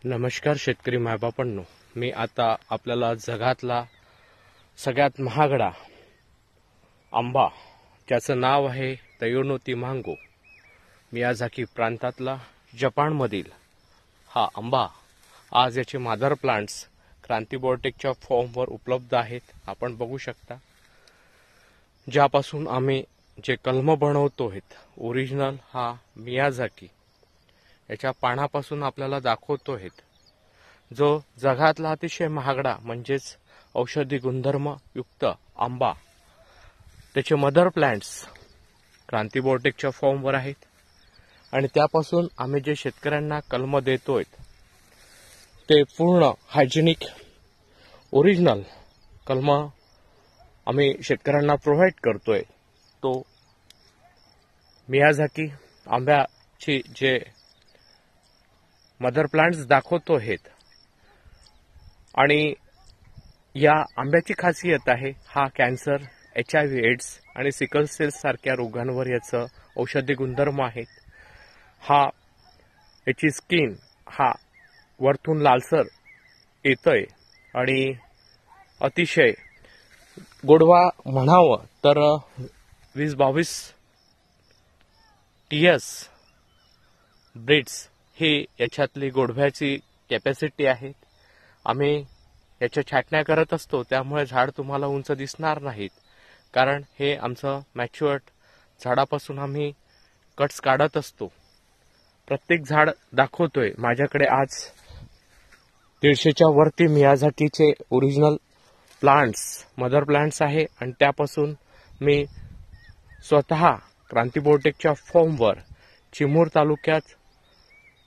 नमस्कार शेतकरी मायबापांनो, मी आता आपल्याला जगातला सगळ्यात महागडा आंबा ज्याचं नाव आहे तयोनोती मांगो, मियाझाकी प्रांतातला जपानमधील हा आंबा आज याचे मदर प्लांट्स क्रांतिबोर्टेकच्या फॉर्मवर उपलब्ध आहेत. आपण बघू शकता ज्यापासून आम्ही जे कलम बनवतो आहेत ओरिजिनल हा मियाझाकी याच्या पानापासून आपल्याला दाखवतो आहेत, जो जगातला अतिशय महागडा म्हणजेच औषधी गुणधर्म युक्त आंबा. त्याचे मदर प्लांट्स क्रांतिबोर्टेकच्या फॉर्मवर आहेत आणि त्यापासून आम्ही जे शेतकऱ्यांना कलम देतोय ते पूर्ण हायजेनिक ओरिजिनल कलम आम्ही शेतकऱ्यांना प्रोव्हाइड करतोय. तो मियाझाकी आंब्याची जे मदर प्लांट्स दाखवतो आहेत आणि या आंब्याची खासियत आहे हा कॅन्सर, HIV एड्स आणि सिकल सेल सारख्या रोगांवर याचं औषधी गुणधर्म आहेत. हा याची स्किन हा वरतून लालसर येतोय आणि अतिशय गोडवा म्हणावं तर 20-22 टीएस ब्रिड्स ही याच्यातली गोडव्याची कॅपॅसिटी आहे. आम्ही याच्या छाटण्या करत असतो, त्यामुळे झाड तुम्हाला उंच दिसणार नाहीत, कारण हे आमचं मॅच्युअर्ड झाडापासून आम्ही कट्स काढत असतो. प्रत्येक झाड दाखवतोय. माझ्याकडे आज 150च्या वरती मियाझाकीचे ओरिजिनल प्लांट्स मदर प्लांट्स आहे आणि त्यापासून मी स्वतः क्रांतिबोर्टेकच्या फॉर्मवर चिमूर तालुक्यात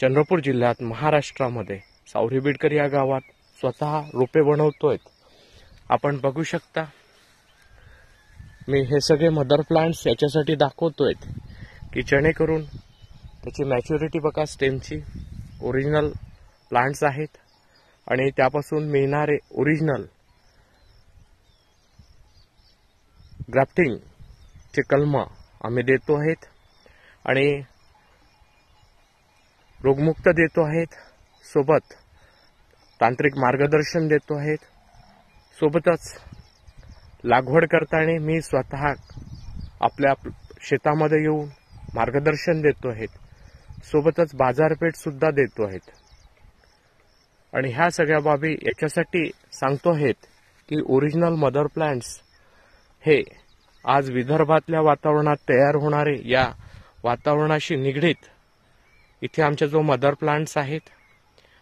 चंद्रपूर जिल्ह्यात महाराष्ट्रामध्ये सावरी बिडकर या गावात स्वतः रोपे बनवतोय. आपण बघू शकता मी हे सगळे मदर प्लांट्स याच्यासाठी दाखवतोय की जेणेकरून त्याची मॅच्युरिटी बघा. स्टेमची ओरिजिनल प्लांट्स आहेत आणि त्यापासून मिळणारे ओरिजिनल ग्राफ्टिंगचे कलम आम्ही देतो आहेत आणि रोगमुक्त देतो आहेत, सोबत तांत्रिक मार्गदर्शन देतो आहेत. सोबतच लागवड करताना मी स्वतः आपल्या शेतामध्ये येऊन मार्गदर्शन देतो आहेत, सोबतच बाजारपेठ सुद्धा देतो आहेत. आणि ह्या सगळ्या बाबी याच्यासाठी सांगतो आहेत की ओरिजिनल मदर प्लांट्स हे आज विदर्भातल्या वातावरणात तयार होणारे या वातावरणाशी निगडीत इथे आमच्या जो मदर प्लांट्स आहेत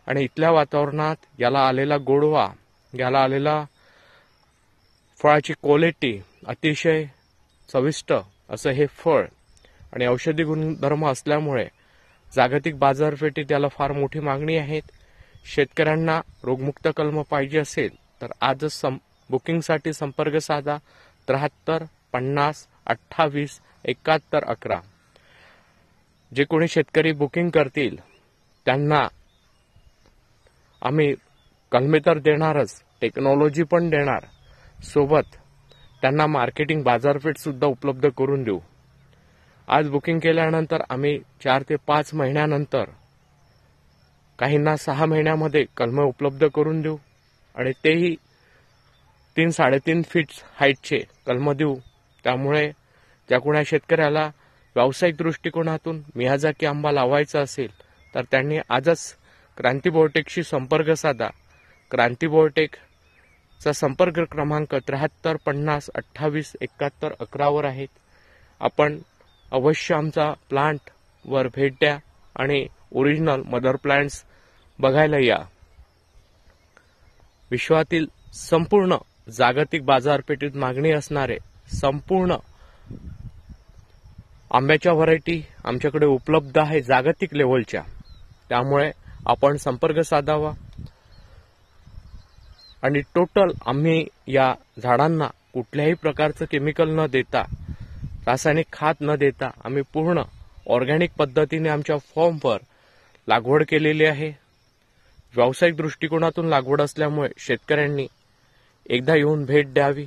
आणि इथल्या वातावरणात याला आलेला गोडवा, याला आलेला फळाची क्वालिटी अतिशय चविष्ट असं हे फळ आणि औषधी गुणधर्म असल्यामुळे जागतिक बाजारपेठेत याला फार मोठी मागणी आहे. शेतकऱ्यांना रोगमुक्त कलम पाहिजे असेल तर आजच बुकिंगसाठी संपर्क साधा 73 50 28 71 11. जे कोणी शेतकरी बुकिंग करतील त्यांना आम्ही कलमे तर देणारच, टेक्नॉलॉजी पण देणार, सोबत त्यांना मार्केटिंग बाजारपेठ सुद्धा उपलब्ध करून देऊ. आज बुकिंग केल्यानंतर आम्ही 4 ते 5 महिन्यानंतर, काहींना 6 महिन्यामध्ये कलमे उपलब्ध करून देऊ आणि तेही 3-3.5 फीट हाईटचे कलम देऊ. त्यामुळे ज्या कोणा शेतकऱ्याला व्यावसायिक दृष्टिकोनातून मियाझाकी आंबा लावायचा असेल तर त्यांनी आजच क्रांतिबोर्टेकशी संपर्क साधा. क्रांतिबोर्टेकचा संपर्क क्रमांक 73 50 28 71 11 वर आहेत. आपण अवश्य आमचा प्लांट वर भेट द्या आणि ओरिजिनल मदर प्लांट्स बघायला या. विश्वातील संपूर्ण जागतिक बाजारपेठेत मागणी असणारे संपूर्ण आंब्याच्या व्हरायटी आमच्याकडे उपलब्ध आहे जागतिक लेवलच्या. त्यामुळे आपण संपर्क साधावा आणि टोटल आम्ही या झाडांना कुठल्याही प्रकारचं केमिकल न देता, रासायनिक खत न देता आम्ही पूर्ण ऑर्गॅनिक पद्धतीने आमच्या फॉर्मवर लागवड केलेली आहे. व्यावसायिक दृष्टिकोनातून लागवड असल्यामुळे शेतकऱ्यांनी एकदा येऊन भेट द्यावी.